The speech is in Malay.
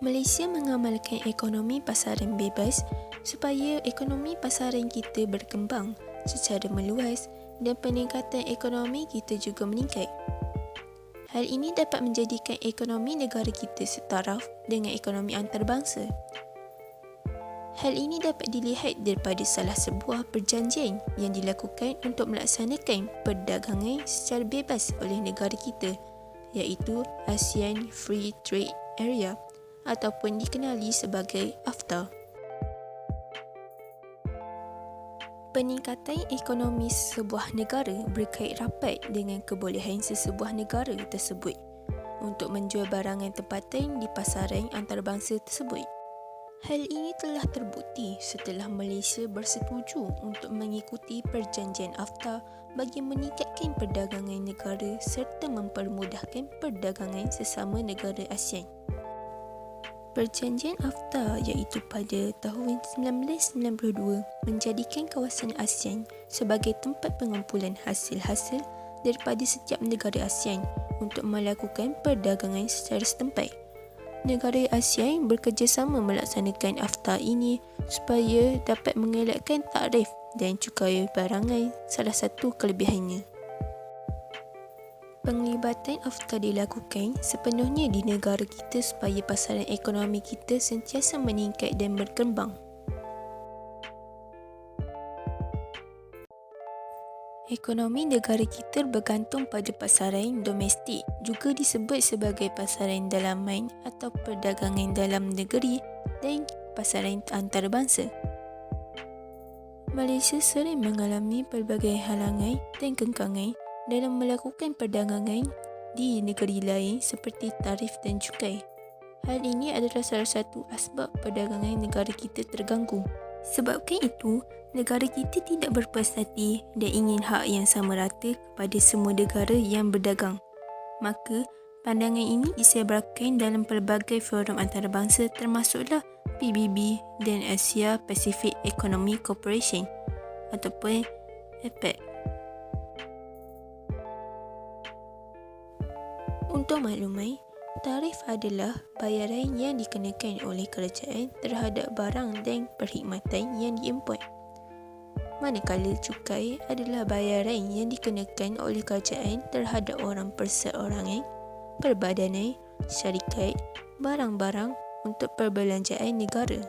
Malaysia mengamalkan ekonomi pasaran bebas supaya ekonomi pasaran kita berkembang secara meluas dan peningkatan ekonomi kita juga meningkat. Hal ini dapat menjadikan ekonomi negara kita setaraf dengan ekonomi antarabangsa. Hal ini dapat dilihat daripada salah sebuah perjanjian yang dilakukan untuk melaksanakan perdagangan secara bebas oleh negara kita, iaitu ASEAN Free Trade Area ataupun dikenali sebagai AFTA. Peningkatan ekonomi sebuah negara berkait rapat dengan kebolehan sesebuah negara tersebut untuk menjual barangan tempatan di pasaran antarabangsa tersebut. Hal ini telah terbukti setelah Malaysia bersetuju untuk mengikuti perjanjian AFTA bagi meningkatkan perdagangan negara serta mempermudahkan perdagangan sesama negara ASEAN. Perjanjian AFTA iaitu pada tahun 1992 menjadikan kawasan ASEAN sebagai tempat pengumpulan hasil-hasil daripada setiap negara ASEAN untuk melakukan perdagangan secara setempat. Negara ASEAN bekerjasama melaksanakan AFTA ini supaya dapat mengelakkan tarif dan cukai barangan, salah satu kelebihannya. Penglibatan AFTA dilakukan sepenuhnya di negara kita supaya pasaran ekonomi kita sentiasa meningkat dan berkembang. Ekonomi negara kita bergantung pada pasaran domestik, juga disebut sebagai pasaran dalaman atau perdagangan dalam negeri dan pasaran antarabangsa. Malaysia sering mengalami pelbagai halangan dan kengkangan dalam melakukan perdagangan di negeri lain seperti tarif dan cukai. Hal ini adalah salah satu asbab perdagangan negara kita terganggu. Sebabkan itu, negara kita tidak berpuas hati dan ingin hak yang sama rata kepada semua negara yang berdagang. Maka, pandangan ini disebarkan dalam pelbagai forum antarabangsa termasuklah PBB dan Asia Pacific Economic Cooperation ataupun APEC. Untuk maklumat, tarif adalah bayaran yang dikenakan oleh kerajaan terhadap barang dan perkhidmatan yang diimport. Manakala cukai adalah bayaran yang dikenakan oleh kerajaan terhadap orang perseorangan, perbadanan, syarikat, barang-barang untuk perbelanjaan negara.